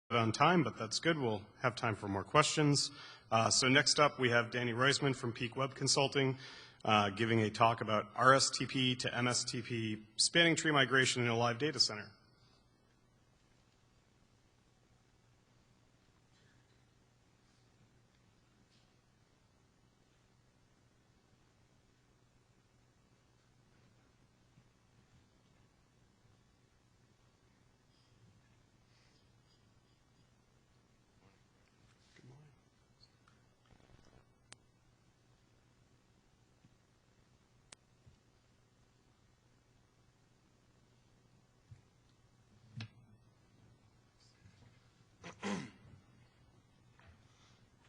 on time, but that's good. We'll have time for more questions. So next up, we have Dani Roisman from Peak Web Consulting giving a talk about RSTP to MSTP spanning tree migration in a live data center.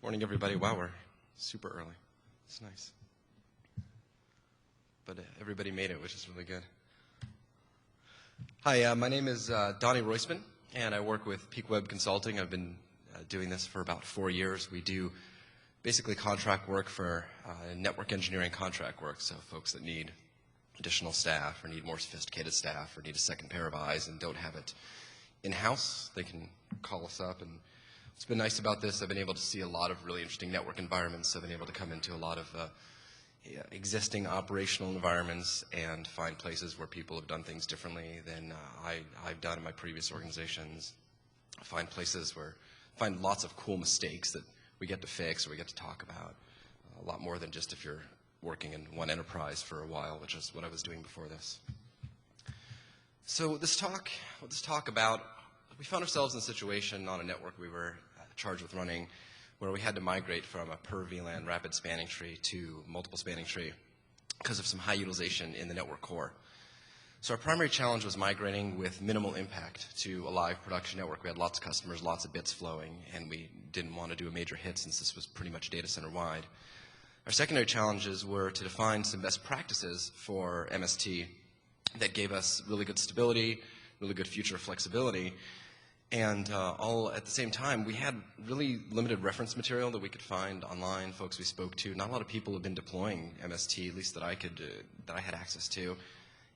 Morning, everybody. Wow, we're super early. It's nice. But everybody made it, which is really good. Hi, my name is Dani Roisman, and I work with Peak Web Consulting. I've been doing this for about 4 years. We do basically contract work for network engineering contract work, so folks that need additional staff or need more sophisticated staff or need a second pair of eyes and don't have it in-house, they can call us up. And what's been nice about this, I've been able to see a lot of really interesting network environments. I've been able to come into a lot of existing operational environments and find places where people have done things differently than I've done in my previous organizations. Find places where find lots of cool mistakes that we get to fix or we get to talk about. A lot more than just if you're working in one enterprise for a while, which is what I was doing before this. So what this talk about, we found ourselves in a situation on a network we were charged with running where we had to migrate from a per-VLAN rapid spanning tree to multiple spanning tree because of some high utilization in the network core. So our primary challenge was migrating with minimal impact to a live production network. We had lots of customers, lots of bits flowing, and we didn't want to do a major hit since this was pretty much data center wide. Our secondary challenges were to define some best practices for MST that gave us really good stability, really good future flexibility, and all at the same time, we had really limited reference material that we could find online, folks we spoke to. Not a lot of people have been deploying MST, at least that I had access to.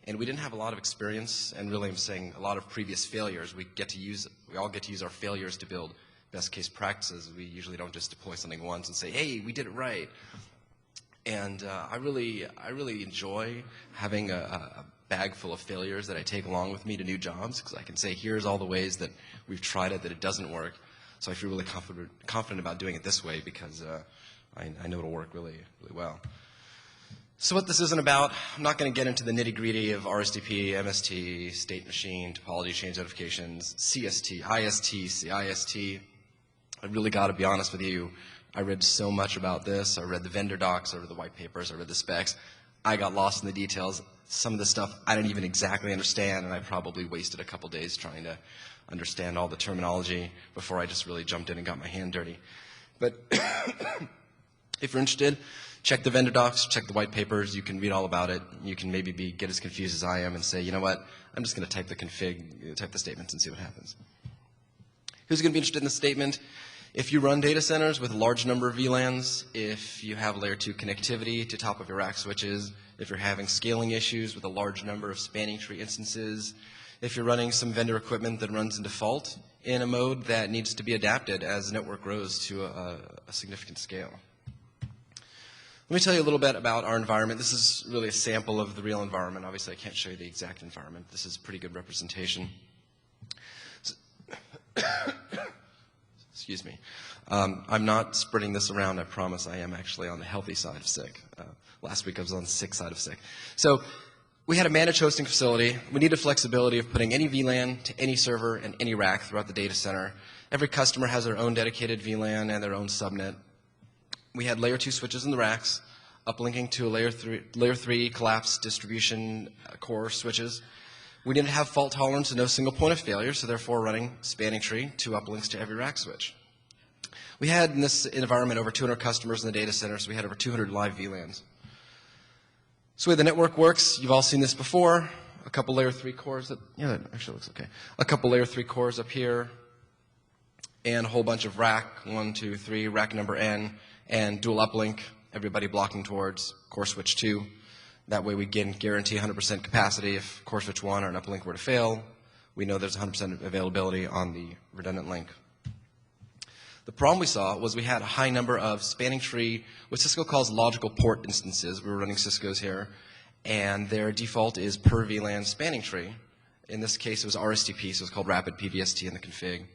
And we didn't have a lot of experience, and really I'm saying a lot of previous failures. We all get to use our failures to build best case practices. We usually don't just deploy something once and say, hey, we did it right. And I really enjoy having a bag full of failures that I take along with me to new jobs, because I can say, here's all the ways that we've tried it, that it doesn't work. So I feel really confident about doing it this way because I know it'll work really, really well. So what this isn't about, I'm not going to get into the nitty-gritty of RSTP, MST, state machine, topology change notifications, CST, IST, CIST. I really got to be honest with you. I read so much about this. I read the vendor docs, I read the white papers, I read the specs. I got lost in the details. Some of the stuff I didn't even exactly understand, and I probably wasted a couple days trying to understand all the terminology before I just really jumped in and got my hand dirty. But if you're interested, check the vendor docs, check the white papers. You can read all about it. You can maybe get as confused as I am and say, you know what, I'm just going to type the statements and see what happens. Who's going to be interested in the statement? If you run data centers with a large number of VLANs, if you have layer 2 connectivity to top of your rack switches, if you're having scaling issues with a large number of spanning tree instances, if you're running some vendor equipment that runs in default in a mode that needs to be adapted as the network grows to a significant scale. Let me tell you a little bit about our environment. This is really a sample of the real environment. Obviously, I can't show you the exact environment. This is pretty good representation. Excuse me. I'm not spreading this around, I promise. I am actually on the healthy side of sick. Last week I was on the sick side of sick. So we had a managed hosting facility. We needed flexibility of putting any VLAN to any server and any rack throughout the data center. Every customer has their own dedicated VLAN and their own subnet. We had layer 2 switches in the racks, uplinking to a layer 3 collapsed distribution core switches. We didn't have fault tolerance and no single point of failure, so therefore running spanning tree, 2 uplinks to every rack switch. We had in this environment over 200 customers in the data center, so we had over 200 live VLANs. So the way the network works, you've all seen this before. A couple layer 3 cores, that actually looks okay. A couple layer 3 cores up here, and a whole bunch of rack, 1, 2, 3, rack number N, and dual uplink, everybody blocking towards core switch 2. That way we can guarantee 100% capacity if core switch 1 or an uplink were to fail. We know there's 100% availability on the redundant link The problem we saw was we had a high number of spanning tree, what Cisco calls logical port instances. We were running Cisco's here, and their default is per-VLAN spanning tree. In this case, it was RSTP, so it's called rapid PVST in the config.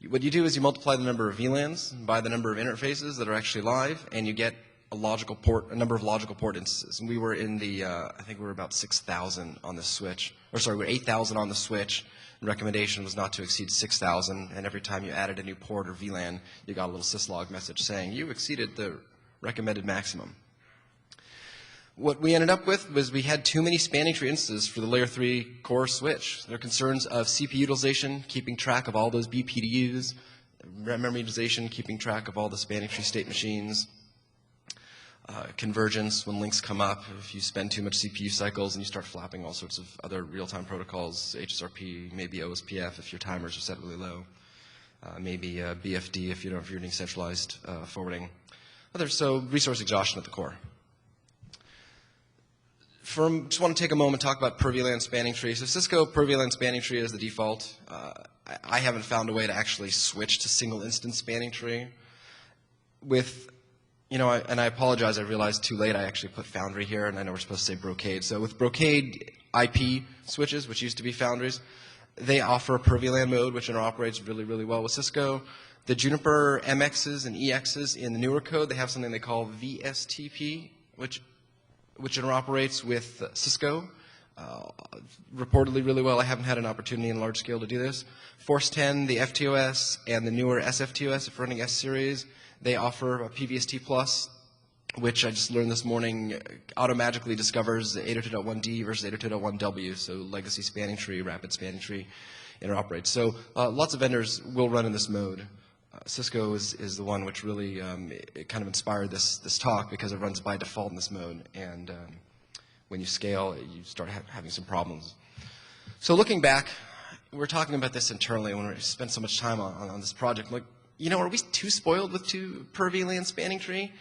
What you do is you multiply the number of VLANs by the number of interfaces that are actually live, and you get a number of logical port instances. And we were in the, I think we were about 6,000 on the switch, or sorry, we were 8,000 on the switch. The recommendation was not to exceed 6,000, and every time you added a new port or VLAN, you got a little syslog message saying you exceeded the recommended maximum. What we ended up with was we had too many spanning tree instances for the layer 3 core switch. There are concerns of CPU utilization, keeping track of all those BPDUs, memory utilization, keeping track of all the spanning tree state machines, convergence when links come up. If you spend too much CPU cycles and you start flapping all sorts of other real-time protocols, HSRP, maybe OSPF if your timers are set really low, maybe BFD if you're doing centralized forwarding. So resource exhaustion at the core. Just want to take a moment and talk about per-VLAN spanning tree. So Cisco per-VLAN spanning tree is the default. I haven't found a way to actually switch to single instance spanning tree. And I apologize, I realized too late I actually put Foundry here, and I know we're supposed to say Brocade. So with Brocade IP switches, which used to be Foundries, they offer a per-VLAN mode, which interoperates really, really well with Cisco. The Juniper MXs and EXs in the newer code, they have something they call VSTP, which interoperates with Cisco. Reportedly really well. I haven't had an opportunity in large scale to do this. Force 10, the FTOS, and the newer SFTOS, if running S-Series, they offer a PVST Plus, which I just learned this morning automatically discovers 802.1D versus 802.1W, so legacy spanning tree, rapid spanning tree interoperates. So lots of vendors will run in this mode. Cisco is the one which really it kind of inspired this talk because it runs by default in this mode. And when you scale, you start having some problems. So looking back, we're talking about this internally when we spent so much time on this project. Like, are we too spoiled with per-VLAN spanning tree?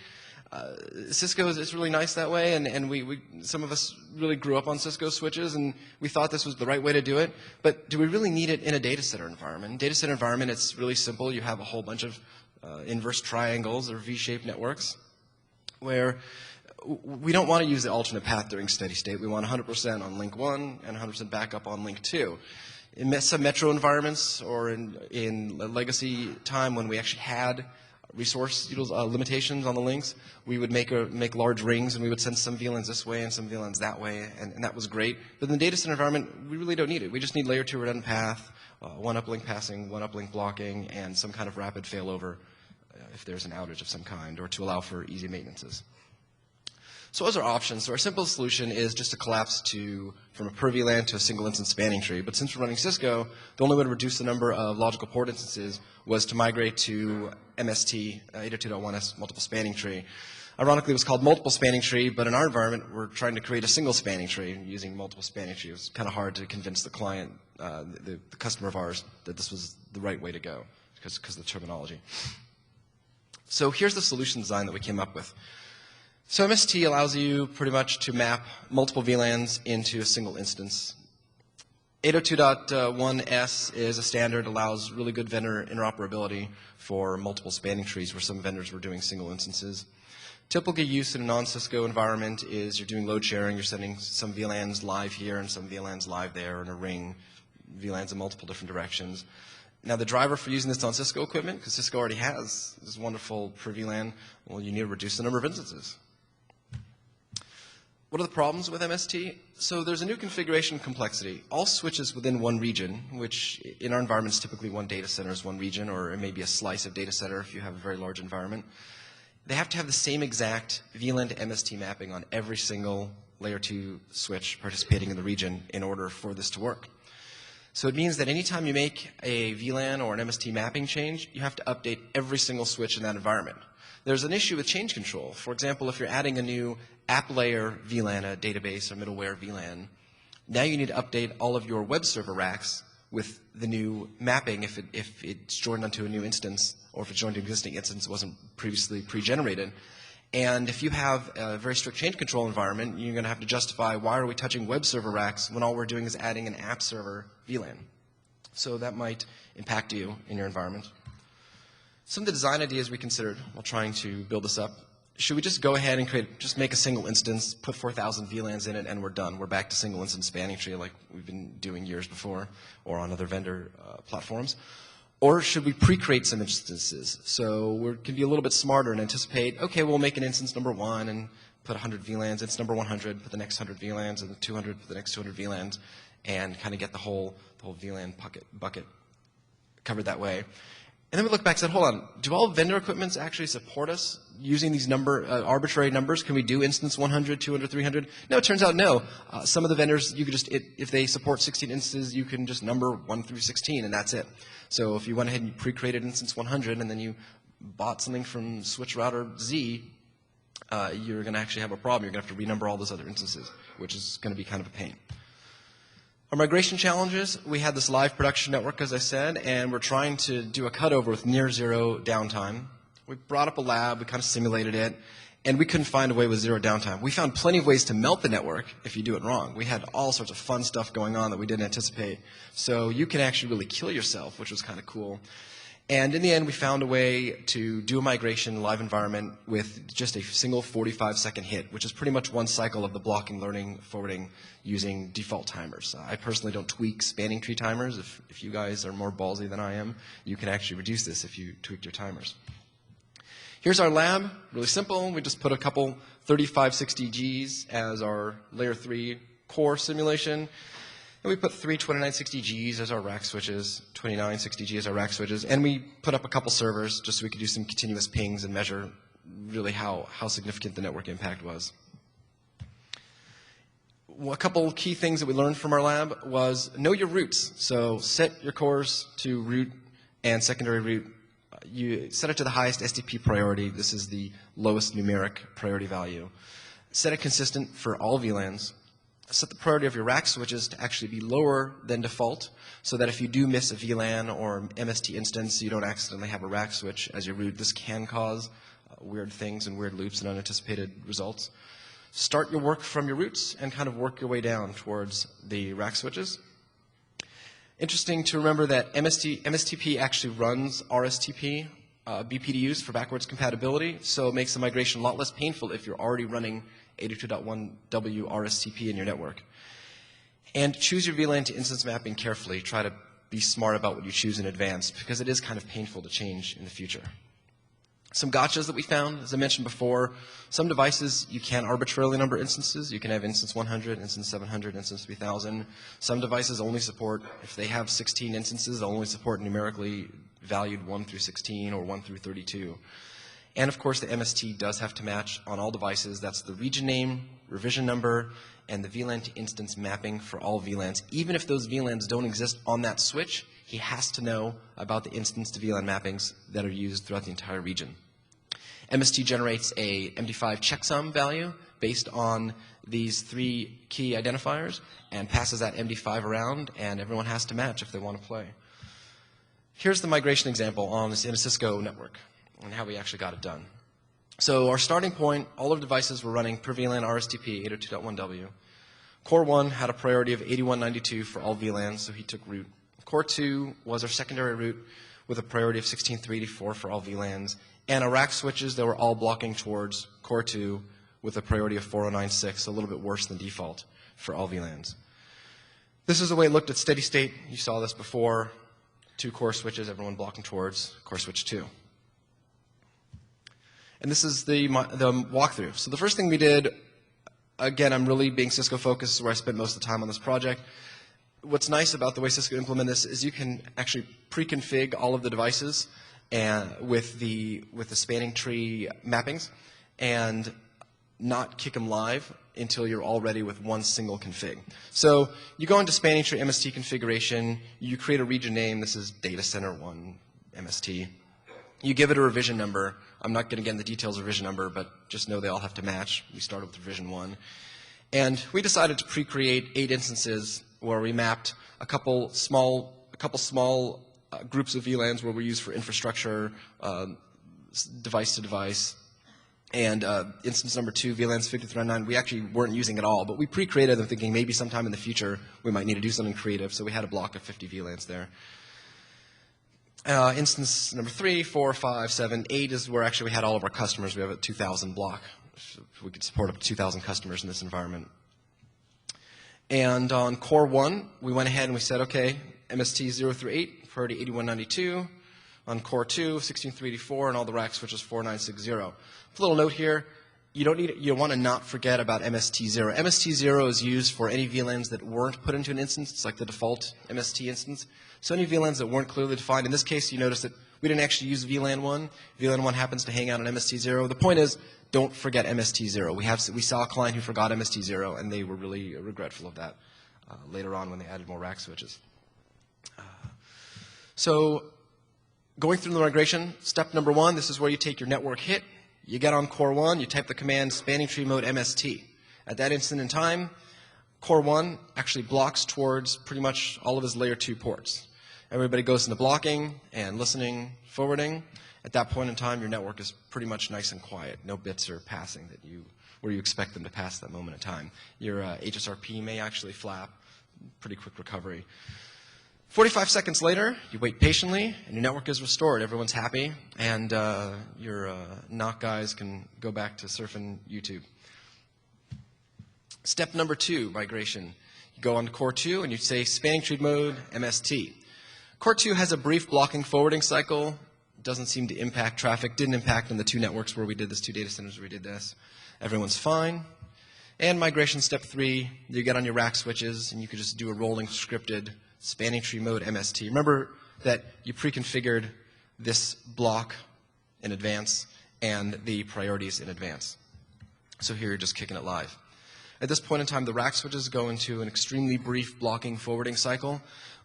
Cisco is really nice that way, and some of us really grew up on Cisco switches, and we thought this was the right way to do it. But do we really need it in a data center environment? In a data center environment, it's really simple. You have a whole bunch of inverse triangles or V-shaped networks where we don't want to use the alternate path during steady state. We want 100% on link 1 and 100% backup on link 2. In some metro environments or in legacy time when we actually had resource limitations on the links, we would make large rings, and we would send some VLANs this way and some VLANs that way, and that was great. But in the data center environment, we really don't need it. We just need layer 2 redundant path, one uplink passing, one uplink blocking, and some kind of rapid failover if there's an outage of some kind, or to allow for easy maintenances. So those are options. So our simplest solution is just to collapse from a per-VLAN to a single instance spanning tree. But since we're running Cisco, the only way to reduce the number of logical port instances was to migrate to MST 802.1s multiple spanning tree. Ironically, it was called multiple spanning tree, but in our environment, we're trying to create a single spanning tree using multiple spanning tree. It was kind of hard to convince the client, the customer of ours, that this was the right way to go because of the terminology. So here's the solution design that we came up with. So MST allows you pretty much to map multiple VLANs into a single instance. 802.1s is a standard, allows really good vendor interoperability for multiple spanning trees where some vendors were doing single instances. Typical use in a non-Cisco environment is you're doing load sharing, you're sending some VLANs live here and some VLANs live there in a ring, VLANs in multiple different directions. Now the driver for using this on Cisco equipment, because Cisco already has this wonderful per-VLAN, well, you need to reduce the number of instances. What are the problems with MST? So there's a new configuration complexity. All switches within one region, which in our environment is typically one data center is one region, or it may be a slice of data center if you have a very large environment. They have to have the same exact VLAN to MST mapping on every single layer 2 switch participating in the region in order for this to work. So it means that anytime you make a VLAN or an MST mapping change, you have to update every single switch in that environment. There's an issue with change control. For example, if you're adding a new app layer VLAN, a database or middleware VLAN, now you need to update all of your web server racks with the new mapping if it's joined onto a new instance, or if it's joined to an existing instance that wasn't previously pre-generated. And if you have a very strict change control environment, you're going to have to justify why are we touching web server racks when all we're doing is adding an app server VLAN. So that might impact you in your environment. Some of the design ideas we considered while trying to build this up: should we just go ahead and just make a single instance, put 4,000 VLANs in it, and we're done? We're back to single instance spanning tree like we've been doing years before or on other vendor platforms. Or should we pre-create some instances? So we can be a little bit smarter and anticipate, okay, we'll make an instance number 1 and put 100 VLANs. It's number 100, put the next 100 VLANs, and 200, put the next 200 VLANs, and kind of get the whole VLAN bucket covered that way. And then we look back and said, hold on, do all vendor equipments actually support us using these arbitrary numbers? Can we do instance 100, 200, 300? No, it turns out no. Some of the vendors, you could just, if they support 16 instances, you can just number 1 through 16, and that's it. So if you went ahead and you pre-created instance 100, and then you bought something from switch router Z, you're going to actually have a problem. You're going to have to renumber all those other instances, which is going to be kind of a pain. Our migration challenges: we had this live production network, as I said, and we're trying to do a cutover with near zero downtime. We brought up a lab, we kind of simulated it, and we couldn't find a way with zero downtime. We found plenty of ways to melt the network if you do it wrong. We had all sorts of fun stuff going on that we didn't anticipate. So you can actually really kill yourself, which was kind of cool. And in the end, we found a way to do a migration live environment with just a single 45-second hit, which is pretty much one cycle of the blocking, learning, forwarding using default timers. I personally don't tweak spanning tree timers. If you guys are more ballsy than I am, you can actually reduce this if you tweak your timers. Here's our lab, really simple. We just put a couple 3560Gs as our layer 3 core simulation. And we put 3 2960Gs as our rack switches, 2960G as our rack switches, and we put up a couple servers just so we could do some continuous pings and measure really how significant the network impact was. Well, a couple key things that we learned from our lab was know your routes. So set your cores to root and secondary route. You set it to the highest STP priority. This is the lowest numeric priority value. Set it consistent for all VLANs. Set the priority of your rack switches to actually be lower than default, so that if you do miss a VLAN or MST instance, you don't accidentally have a rack switch as your root. This can cause weird things and weird loops and unanticipated results. Start your work from your roots and kind of work your way down towards the rack switches. Interesting to remember that MSTP actually runs RSTP BPDUs for backwards compatibility, so it makes the migration a lot less painful if you're already running 82.1W RSTP in your network. And choose your VLAN to instance mapping carefully. Try to be smart about what you choose in advance, because it is kind of painful to change in the future. Some gotchas that we found, as I mentioned before, some devices you can arbitrarily number instances. You can have instance 100, instance 700, instance 3000. Some devices only support, if they have 16 instances, they'll only support numerically valued 1 through 16 or 1 through 32. And of course, the MST does have to match on all devices. That's the region name, revision number, and the VLAN to instance mapping for all VLANs. Even if those VLANs don't exist on that switch, he has to know about the instance to VLAN mappings that are used throughout the entire region. MST generates a MD5 checksum value based on these 3 key identifiers and passes that MD5 around, and everyone has to match if they want to play. Here's the migration example in a Cisco network and how we actually got it done. So our starting point, all of the devices were running per-VLAN RSTP 802.1W. Core 1 had a priority of 8192 for all VLANs, so he took root. Core 2 was our secondary root with a priority of 16384 for all VLANs, and our rack switches that were all blocking towards Core 2 with a priority of 4096, a little bit worse than default for all VLANs. This is the way it looked at steady state. You saw this before. 2 core switches, everyone blocking towards core switch 2. And this is the walkthrough. So the first thing we did, again, I'm really being Cisco focused, where I spent most of the time on this project. What's nice about the way Cisco implemented this is you can actually pre-config all of the devices and with the spanning tree mappings and not kick them live until you're all ready with one single config. So you go into spanning tree MST configuration, you create a region name. This is Datacenter 1 MST. You give it a revision number. I'm not going to get into the details of revision number, but just know they all have to match. We started with revision 1. And we decided to pre-create 8 instances where we mapped a couple small groups of VLANs where we use for infrastructure, device to device. And instance number 2, VLANs 5399, we actually weren't using at all, but we pre-created them thinking maybe sometime in the future we might need to do something creative, so we had a block of 50 VLANs there. Instance number 3, 4, 5, 7, 8 is where actually we had all of our customers. We have a 2,000 block. We could support up to 2,000 customers in this environment. And on core 1, we went ahead and we said, okay, MST 0 through 8, priority 8192. On core 2, 16384, and all the rack switches 4960. A little note here, you want to not forget about MST 0. MST 0 is used for any VLANs that weren't put into an instance. It's like the default MST instance. So any VLANs that weren't clearly defined. In this case, you notice that we didn't actually use VLAN 1. VLAN 1 happens to hang out on MST 0. The point is, don't forget MST 0. We saw a client who forgot MST 0, and they were really regretful of that later on when they added more rack switches. So going through the migration, step number 1, this is where you take your network hit. You get on core 1, you type the command spanning tree mode MST. At that instant in time, core 1 actually blocks towards pretty much all of his layer 2 ports. Everybody goes into blocking and listening, forwarding. At that point in time, your network is pretty much nice and quiet. No bits are passing where you expect them to pass at that moment in time. Your HSRP may actually flap. Pretty quick recovery. 45 seconds later, you wait patiently, and your network is restored. Everyone's happy, and your NOC guys can go back to surfing YouTube. Step number 2, migration. You go on to core 2, and you say spanning tree mode MST. Core 2 has a brief blocking forwarding cycle. Doesn't seem to impact traffic. Didn't impact on the 2 networks where we did this, 2 data centers where we did this. Everyone's fine. And migration step 3, you get on your rack switches, and you could just do a rolling scripted spanning tree mode MST. Remember that you pre-configured this block in advance and the priorities in advance. So here you're just kicking it live. At this point in time, the rack switches go into an extremely brief blocking forwarding cycle.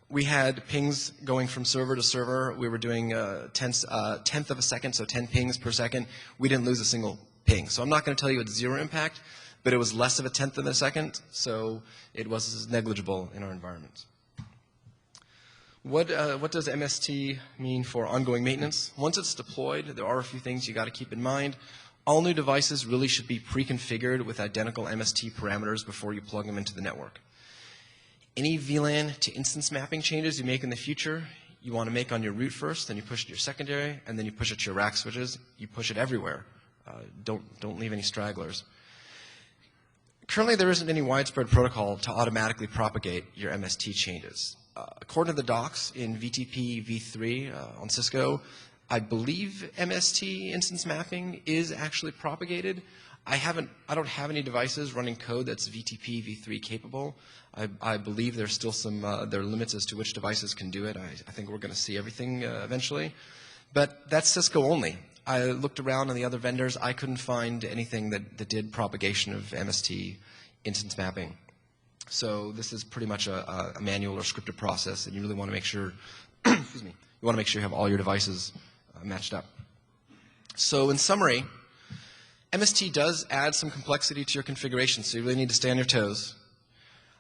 We had pings going from server to server. We were doing tenth of a second, so 10 pings per second. We didn't lose a single ping. So I'm not going to tell you it's 0 impact, but it was less of a tenth of a second, so it was negligible in our environment. What does MST mean for ongoing maintenance? Once it's deployed, there are a few things you got to keep in mind. All new devices really should be pre-configured with identical MST parameters before you plug them into the network. Any VLAN to instance mapping changes you make in the future, you want to make on your root first, then you push it to your secondary, and then you push it to your rack switches. You push it everywhere. Don't leave any stragglers. Currently, there isn't any widespread protocol to automatically propagate your MST changes. According to the docs in VTP v3 on Cisco, I believe MST instance mapping is actually propagated. I don't have any devices running code that's VTP v3 capable. I believe there's still there are limits as to which devices can do it. I think we're going to see everything eventually. But that's Cisco only. I looked around on the other vendors. I couldn't find anything that did propagation of MST instance mapping. So this is pretty much a manual or scripted process, and you really want to make sure, excuse me, you want to make sure you have all your devices matched up. So in summary, MST does add some complexity to your configuration, so you really need to stay on your toes.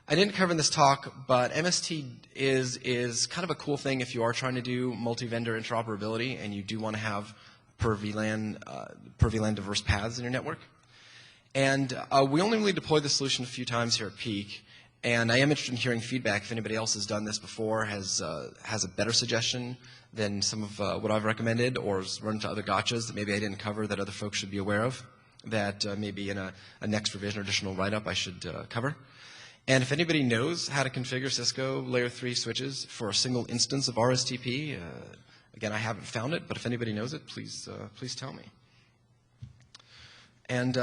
I didn't cover in this talk, but MST is kind of a cool thing if you are trying to do multi-vendor interoperability and you do want to have per-VLAN diverse paths in your network. And we only really deployed the solution a few times here at Peak. And I am interested in hearing feedback if anybody else has done this before, has a better suggestion than some of what I've recommended, or has run into other gotchas that maybe I didn't cover that other folks should be aware of, that maybe in a next revision or additional write-up I should cover. And if anybody knows how to configure Cisco Layer 3 switches for a single instance of RSTP, again, I haven't found it, but if anybody knows it, please tell me. And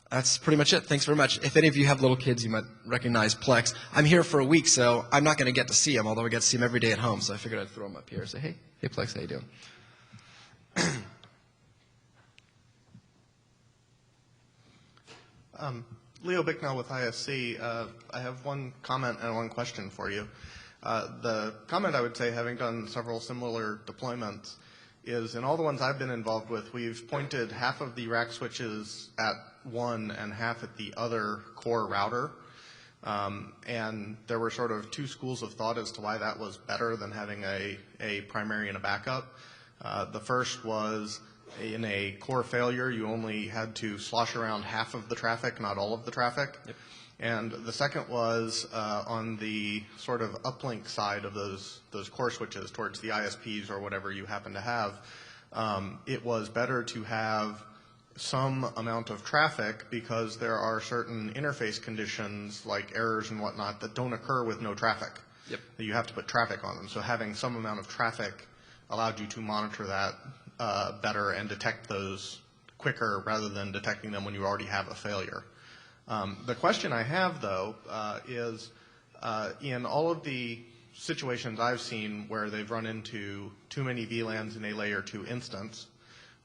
that's pretty much it. Thanks very much. If any of you have little kids, you might recognize Plex. I'm here for a week, so I'm not going to get to see him, although I get to see him every day at home. So I figured I'd throw him up here and say, hey Plex, how you doing? Leo Bicknell with ISC. I have one comment and one question for you. The comment I would say, having done several similar deployments, is in all the ones I've been involved with, we've pointed half of the rack switches at one and half at the other core router. And there were sort of 2 schools of thought as to why that was better than having a primary and a backup. The first was, in a core failure, you only had to slosh around half of the traffic, not all of the traffic. Yep. And the second was on the sort of uplink side of those core switches towards the ISPs or whatever you happen to have. It was better to have some amount of traffic because there are certain interface conditions like errors and whatnot that don't occur with no traffic. Yep. You have to put traffic on them. So having some amount of traffic allowed you to monitor that better and detect those quicker rather than detecting them when you already have a failure. The question I have, though, is in all of the situations I've seen where they've run into too many VLANs in a layer 2 instance,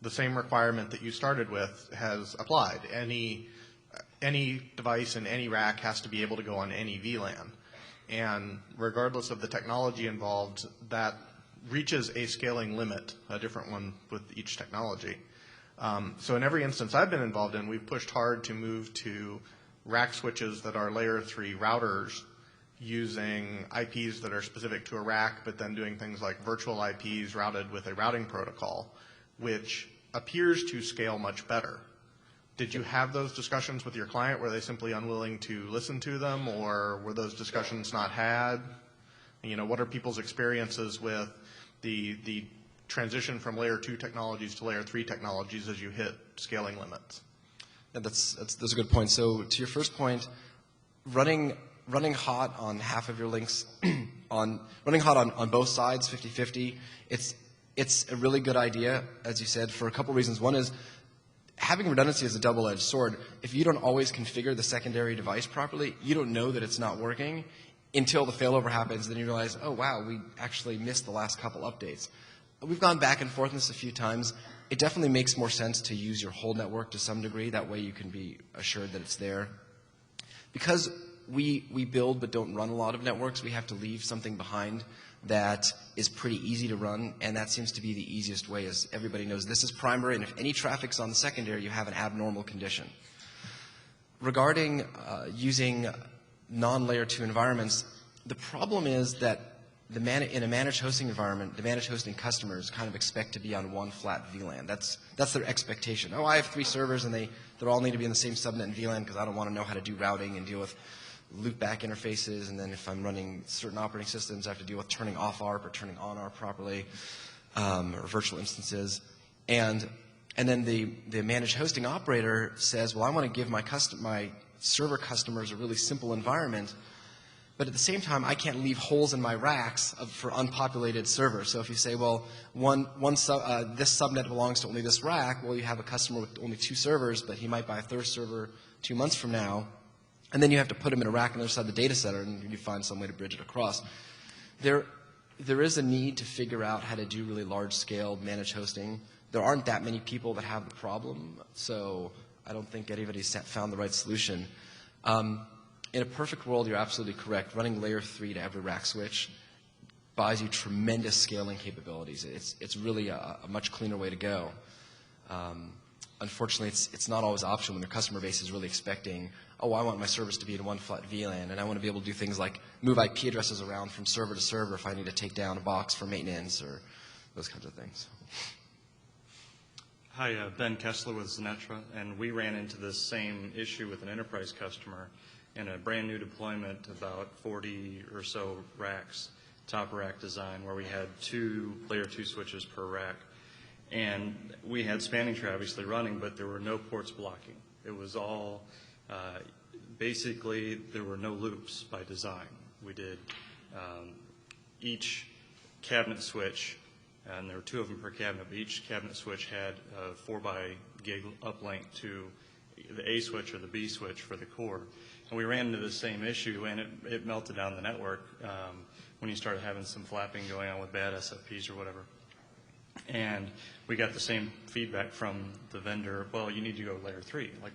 the same requirement that you started with has applied. Any device in any rack has to be able to go on any VLAN. And regardless of the technology involved, that reaches a scaling limit, a different one with each technology. So in every instance I've been involved in, we've pushed hard to move to rack switches that are layer 3 routers using IPs that are specific to a rack, but then doing things like virtual IPs routed with a routing protocol, which appears to scale much better. Did you have those discussions with your client? Were they simply unwilling to listen to them, or were those discussions not had? You know, what are people's experiences with the transition from layer 2 technologies to layer 3 technologies as you hit scaling limits? Yeah, those are good points. So to your first point, running hot on half of your links, running hot on both sides, 50-50, it's a really good idea, as you said, for a couple reasons. One is having redundancy is a double-edged sword. If you don't always configure the secondary device properly, you don't know that it's not working until the failover happens. Then you realize, oh, wow, we actually missed the last couple updates. We've gone back and forth on this a few times. It definitely makes more sense to use your whole network to some degree. That way you can be assured that it's there. Because we build but don't run a lot of networks, we have to leave something behind that is pretty easy to run, and that seems to be the easiest way. As everybody knows, this is primary, and if any traffic's on the secondary, you have an abnormal condition. Regarding using non-layer 2 environments, the problem is that in a managed hosting environment, the managed hosting customers kind of expect to be on one flat VLAN. That's their expectation. Oh, I have 3 servers, and they all need to be in the same subnet and VLAN because I don't want to know how to do routing and deal with loopback interfaces, and then if I'm running certain operating systems, I have to deal with turning off ARP or turning on ARP properly, or virtual instances. And then the managed hosting operator says, well, I want to give my server customers a really simple environment, but at the same time, I can't leave holes in my racks for unpopulated servers. So if you say, well, this subnet belongs to only this rack, well, you have a customer with only 2 servers, but he might buy a 3rd server 2 months from now, and then you have to put him in a rack on the other side of the data center, and you find some way to bridge it across. There is a need to figure out how to do really large-scale managed hosting. There aren't that many people that have the problem, so I don't think anybody's found the right solution. In a perfect world, you're absolutely correct. Running layer 3 to every rack switch buys you tremendous scaling capabilities. It's really a much cleaner way to go. Unfortunately, it's not always an option when the customer base is really expecting, oh, I want my service to be in one flat VLAN, and I want to be able to do things like move IP addresses around from server to server if I need to take down a box for maintenance or those kinds of things. Hi, Ben Kessler with Zenetra, and we ran into this same issue with an enterprise customer in a brand new deployment, about 40 or so racks, top rack design, where we had 2 layer 2 switches per rack. And we had spanning tree obviously running, but there were no ports blocking. It was all, basically there were no loops by design. We did each cabinet switch, and there were 2 of them per cabinet, but each cabinet switch had a 4x gig uplink to the A switch or the B switch for the core. And we ran into the same issue, and it melted down the network when you started having some flapping going on with bad SFPs or whatever. And we got the same feedback from the vendor, well, you need to go layer 3. Like,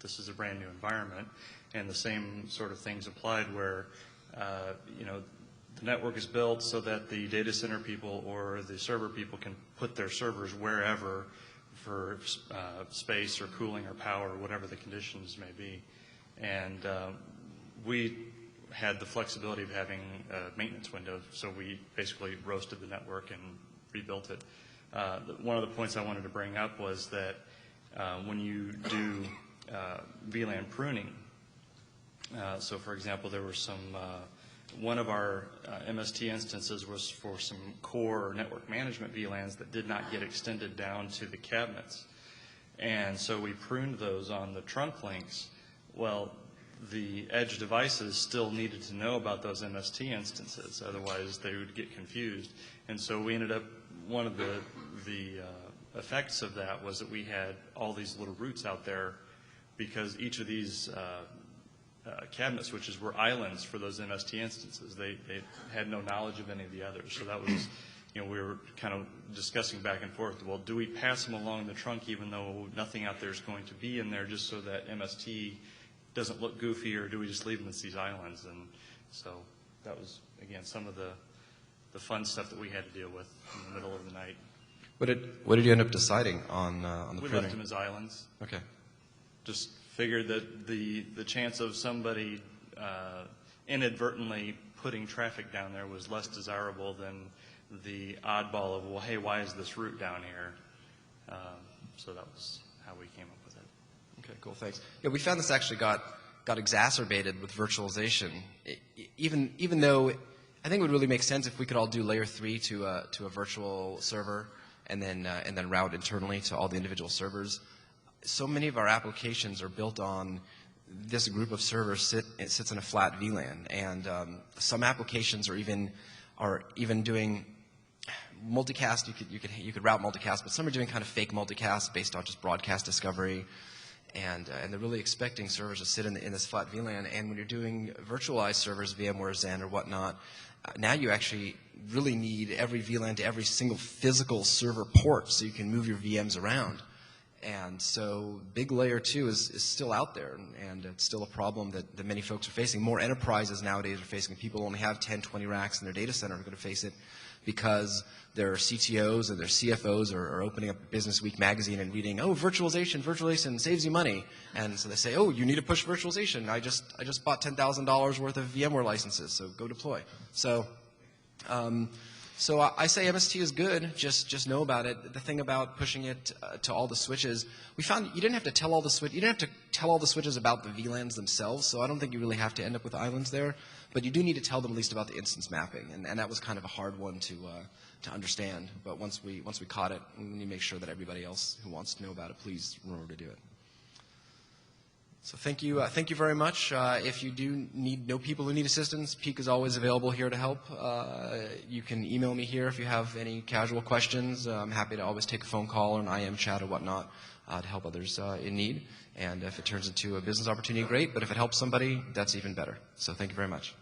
this is a brand new environment. And the same sort of things applied where, the network is built so that the data center people or the server people can put their servers wherever for space or cooling or power or whatever the conditions may be. And we had the flexibility of having a maintenance window, so we basically roasted the network and rebuilt it. One of the points I wanted to bring up was that when you do VLAN pruning, So for example, there were some, one of our MST instances was for some core or network management VLANs that did not get extended down to the cabinets. And so we pruned those on the trunk links. Well, the edge devices still needed to know about those MST instances, otherwise they would get confused. And so we ended up, one of the effects of that was that we had all these little routes out there because each of these cabinet switches were islands for those MST instances. They had no knowledge of any of the others. So that was, we were kind of discussing back and forth, well, do we pass them along the trunk even though nothing out there is going to be in there just so that MST doesn't look goofy, or do we just leave them as these islands? And so that was, again, some of the fun stuff that we had to deal with in the middle of the night. What did you end up deciding on the pruning? We left them as islands. Okay. Just figured that the chance of somebody inadvertently putting traffic down there was less desirable than the oddball of, well, hey, why is this route down here? So that was how we came up with it. Okay, cool, thanks. Yeah, we found this actually got exacerbated with virtualization. Even though I think it would really make sense if we could all do layer 3 to a virtual server and then route internally to all the individual servers. So many of our applications are built on this group of servers sits in a flat VLAN, and some applications are even doing multicast. You could route multicast, but some are doing kind of fake multicast based on just broadcast discovery, and they're really expecting servers to sit in this flat VLAN. And when you're doing virtualized servers, VMware, Zen, or whatnot, now you actually really need every VLAN to every single physical server port so you can move your VMs around. And so big layer 2 is still out there, and it's still a problem that many folks are facing. More enterprises nowadays are facing it. People only have 10, 20 racks in their data center are going to face it because their CTOs and their CFOs are opening up Business Week magazine and reading, oh, virtualization saves you money. And so they say, oh, you need to push virtualization. I just bought $10,000 worth of VMware licenses, so go deploy. So I say MST is good, just know about it. The thing about pushing it to all the switches, we found you didn't have to tell all the switches about the VLANs themselves, so I don't think you really have to end up with islands there, but you do need to tell them at least about the instance mapping, and that was kind of a hard one to understand. But once we caught it, we need to make sure that everybody else who wants to know about it, please remember to do it. So thank you very much. If you do know people who need assistance, Peak is always available here to help. You can email me here if you have any casual questions. I'm happy to always take a phone call or an IM chat or whatnot to help others in need. And if it turns into a business opportunity, great. But if it helps somebody, that's even better. So thank you very much.